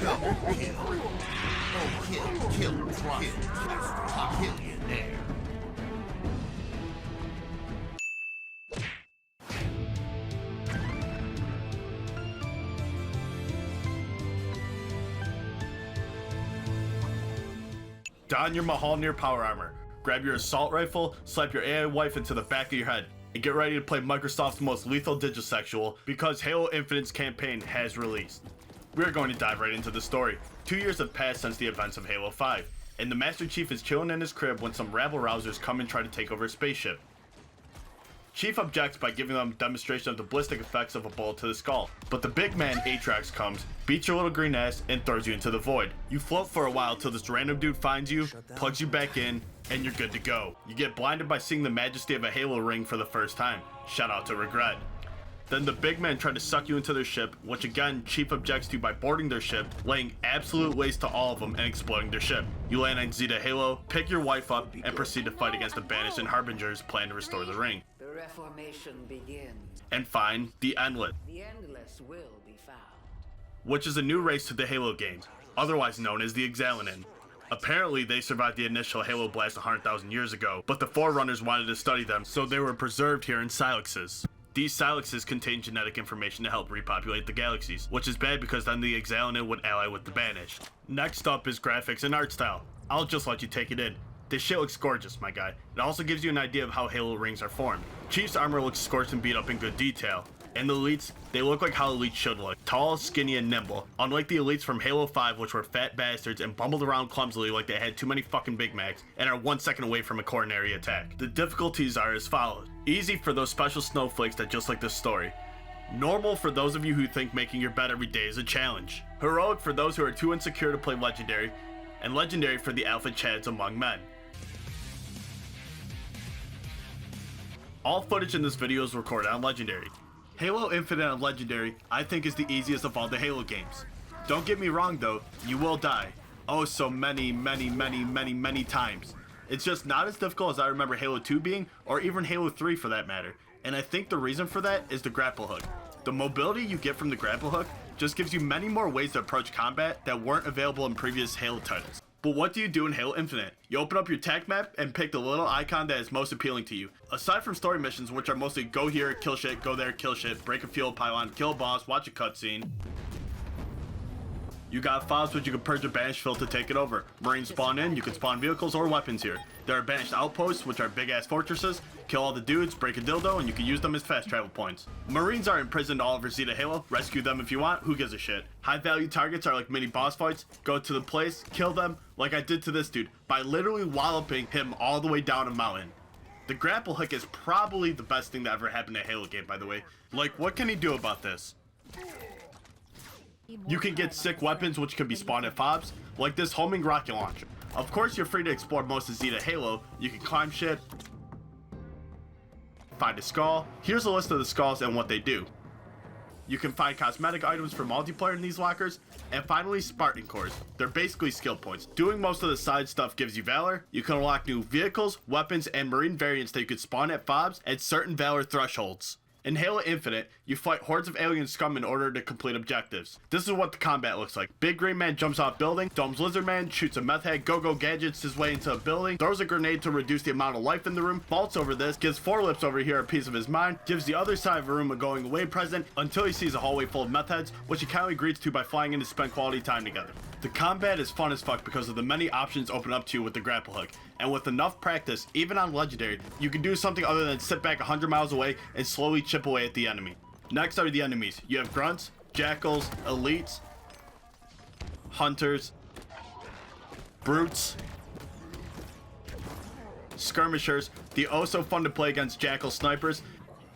Double kill. Oh, kill, drop, billionaire. Don your Mjolnir power armor, grab your assault rifle, slap your AI wife into the back of your head, and get ready to play Microsoft's most lethal digisexual because Halo Infinite's campaign has released. We are going to dive right into the story. 2 years have passed since the events of Halo 5, and the Master Chief is chilling in his crib when some rabble-rousers come and try to take over his spaceship. Chief objects by giving them a demonstration of the ballistic effects of a bullet to the skull, but the big man Atrax comes, beats your little green ass, and throws you into the void. You float for a while till this random dude finds you, plugs you back in, and you're good to go. You get blinded by seeing the majesty of a Halo ring for the first time. Shout out to Regret. Then the big men try to suck you into their ship, which again Chief objects to by boarding their ship, laying absolute waste to all of them and exploding their ship. You land on Zeta Halo, pick your wife up, and proceed to fight against the Banished and Harbingers plan to restore the ring. The Reformation begins. And find the Endless, The Endless will be found. which is a new race to the Halo games, otherwise known as the Exalinen. Apparently, they survived the initial Halo blast 100,000 years ago, but the Forerunners wanted to study them, so they were preserved here in Silexes. These Silexes contain genetic information to help repopulate the galaxies, which is bad because then the Exalinen would ally with the Banished. Next up is graphics and art style. I'll just let you take it in. This shit looks gorgeous, my guy. It also gives you an idea of how Halo rings are formed. Chief's armor looks scorched and beat up in good detail. And the elites, they look like how elites should look. Tall, skinny, and nimble. Unlike the elites from Halo 5, which were fat bastards and bumbled around clumsily like they had too many fucking Big Macs and are 1 second away from a coronary attack. The difficulties are as follows. Easy for those special snowflakes that just like this story. Normal for those of you who think making your bed every day is a challenge. Heroic for those who are too insecure to play Legendary. And Legendary for the alpha chads among men. All footage in this video is recorded on Legendary. Halo Infinite on Legendary, I think, is the easiest of all the Halo games. Don't get me wrong though, you will die. Oh, so many times. It's just not as difficult as I remember Halo 2 being, or even Halo 3 for that matter. And I think the reason for that is the grapple hook. The mobility you get from the grapple hook just gives you many more ways to approach combat that weren't available in previous Halo titles. But what do you do in Halo Infinite? You open up your tech map and pick the little icon that is most appealing to you. Aside from story missions, which are mostly go here, kill shit, go there, kill shit, break a fuel pylon, kill a boss, watch a cutscene. You got FOBs, which you can purge a banished field to take it over. Marines spawn in, you can spawn vehicles or weapons here. There are banished outposts, which are big ass fortresses. Kill all the dudes, break a dildo, and you can use them as fast travel points. Marines are imprisoned all over Zeta Halo. Rescue them if you want, who gives a shit. High value targets are like mini boss fights. Go to the place, kill them, like I did to this dude, by literally walloping him all the way down a mountain. The grapple hook is probably the best thing that ever happened in a Halo game, by the way. Like, what can he do about this? You can get sick weapons which can be spawned at FOBs, like this homing rocket launcher. Of course, you're free to explore most of Zeta Halo. You can climb shit, find a skull. Here's a list of the skulls and what they do. You can find cosmetic items for multiplayer in these lockers. And finally, Spartan cores. They're basically skill points. Doing most of the side stuff gives you Valor. You can unlock new vehicles, weapons, and Marine variants that you can spawn at FOBs at certain Valor thresholds. In Halo Infinite, you fight hordes of alien scum in order to complete objectives. This is what the combat looks like. Big Green Man jumps off building, Dome's Lizard Man shoots a meth head, Go-Go gadgets his way into a building, throws a grenade to reduce the amount of life in the room, vaults over this, gives Four Lips over here a piece of his mind, gives the other side of the room a going away present until he sees a hallway full of meth heads, which he kindly greets to by flying in to spend quality time together. The combat is fun as fuck because of the many options open up to you with the grapple hook. And with enough practice, even on Legendary, you can do something other than sit back 100 miles away and slowly chip away at the enemy. Next are the enemies. You have grunts, jackals, elites, hunters, brutes, skirmishers, the oh so fun to play against jackal snipers,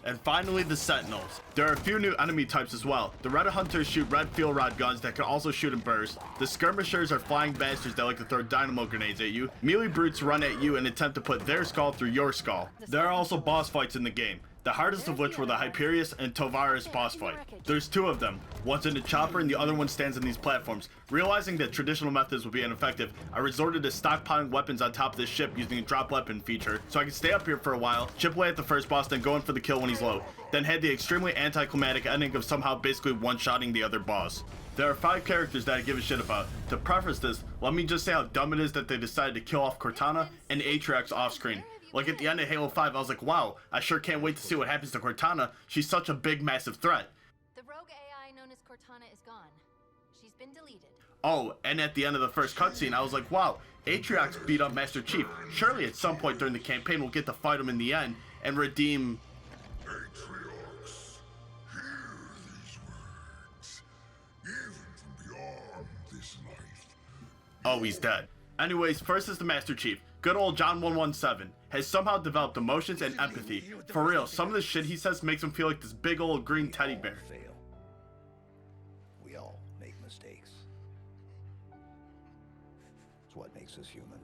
and finally the sentinels. There are a few new enemy types as well. The red hunters shoot red fuel rod guns that can also shoot in bursts. The skirmishers are flying bastards that like to throw dynamo grenades at you. Melee brutes run at you and attempt to put their skull through your skull. There are also boss fights in the game. The hardest of which were the Hyperius and Tovaris boss fight. There's two of them. One's in a chopper and the other one stands on these platforms. Realizing that traditional methods would be ineffective, I resorted to stockpiling weapons on top of this ship using a drop weapon feature, so I could stay up here for a while, chip away at the first boss, then go in for the kill when he's low. Then had the extremely anticlimactic ending of somehow basically one-shotting the other boss. There are 5 characters that I give a shit about. To preface this, let me just say how dumb it is that they decided to kill off Cortana and Atriox off screen. Like at the end of Halo 5, I was like, wow, I sure can't wait to see what happens to Cortana. She's such a big, massive threat. The rogue AI known as Cortana is gone. She's been deleted. Oh, and at the end of the first cutscene, I was like, wow, Atriox beat up Master Chief. Surely at some point during the campaign we'll get to fight him in the end and redeem... Atriox, hear these words. Even from beyond this life. Oh, he's dead. Anyways, first is the Master Chief. Good old John 117 has somehow developed emotions and empathy. For real, some of the shit he says makes him feel like this big old green teddy bear. Fail. We all make mistakes. It's what makes us human.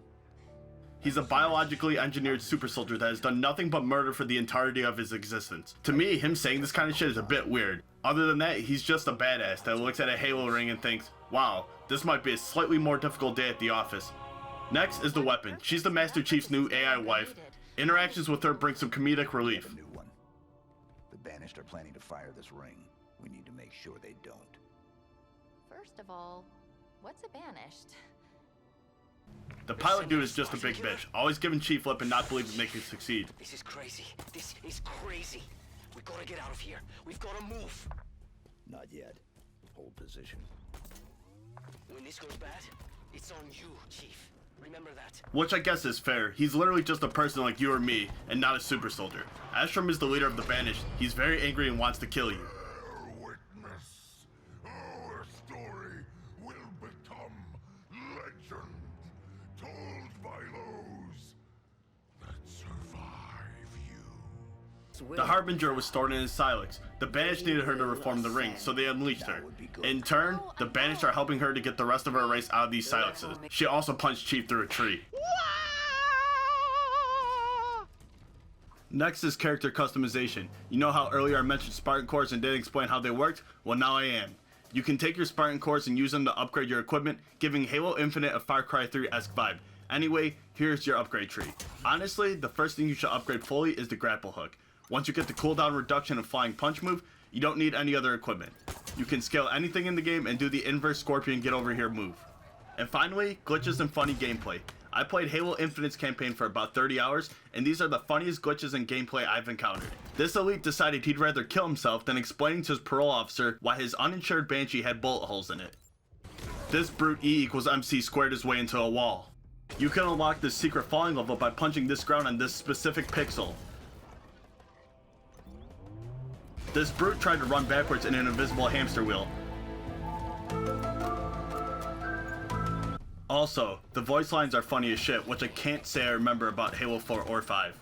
He's a biologically engineered super soldier that has done nothing but murder for the entirety of his existence. To me, him saying this kind of shit is a bit weird. Other than that, he's just a badass that looks at a Halo ring and thinks, wow, this might be a slightly more difficult day at the office. Next is the weapon. She's the Master Chief's new AI wife. Interactions with her bring some comedic relief. A new one. The Banished are planning to fire this ring. We need to make sure they don't. First of all, what's a banished? The pilot dude is just a big bitch, always giving Chief lip and not believing they can succeed. This is crazy. This is crazy. We gotta get out of here. We've gotta move. Not yet. Hold position. When this goes bad, it's on you, Chief. Remember that. Which I guess is fair. He's literally just a person like you or me, and not a super soldier. Astrom is the leader of the Banished. He's very angry and wants to kill you. Bear witness. Our story will become legend, told by those that survive you. The Harbinger was stored in his Silex. The Banished needed her to reform the ring, so they unleashed her. In turn, the Banished are helping her to get the rest of her race out of these Silexes. She also punched Chief through a tree. Next is character customization. You know how earlier I mentioned Spartan cores and didn't explain how they worked? Well, now I am. You can take your Spartan cores and use them to upgrade your equipment, giving Halo Infinite a Far Cry 3-esque vibe. Anyway, here's your upgrade tree. Honestly, the first thing you should upgrade fully is the grapple hook. Once you get the cooldown reduction and flying punch move, you don't need any other equipment. You can scale anything in the game and do the inverse Scorpion get over here move. And finally, glitches and funny gameplay. I played Halo Infinite's campaign for about 30 hours, and these are the funniest glitches in gameplay I've encountered. This elite decided he'd rather kill himself than explaining to his parole officer why his uninsured Banshee had bullet holes in it. This brute E = MC squared his way into a wall. You can unlock this secret falling level by punching this ground on this specific pixel. This brute tried to run backwards in an invisible hamster wheel. Also, the voice lines are funny as shit, which I can't say I remember about Halo 4 or 5.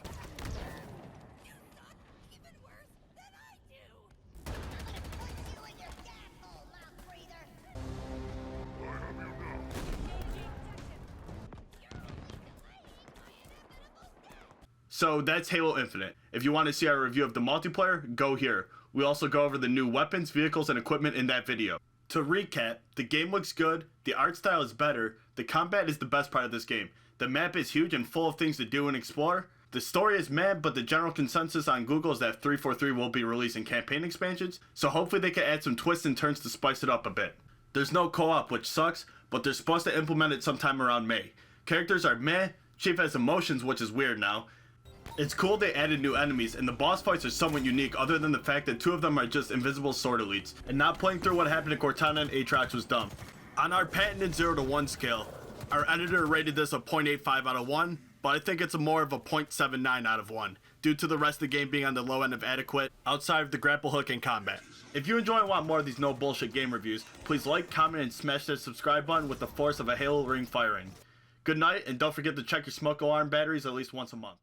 So that's Halo Infinite. If you want to see our review of the multiplayer, go here. We also go over the new weapons, vehicles, and equipment in that video. To recap, the game looks good, the art style is better, the combat is the best part of this game, the map is huge and full of things to do and explore, the story is mad, but the general consensus on Google is that 343 will be releasing campaign expansions, so hopefully they can add some twists and turns to spice it up a bit. There's no co-op, which sucks, but they're supposed to implement it sometime around May. Characters are meh, Chief has emotions, which is weird now. It's cool they added new enemies, and the boss fights are somewhat unique other than the fact that 2 of them are just invisible sword elites, and not playing through what happened to Cortana and Atriox was dumb. On our patented 0 to 1 scale, our editor rated this a 0.85 out of 1, but I think it's more of a 0.79 out of 1, due to the rest of the game being on the low end of adequate, outside of the grapple hook and combat. If you enjoy and want more of these no bullshit game reviews, please like, comment, and smash that subscribe button with the force of a Halo ring firing. Good night, and don't forget to check your smoke alarm batteries at least once a month.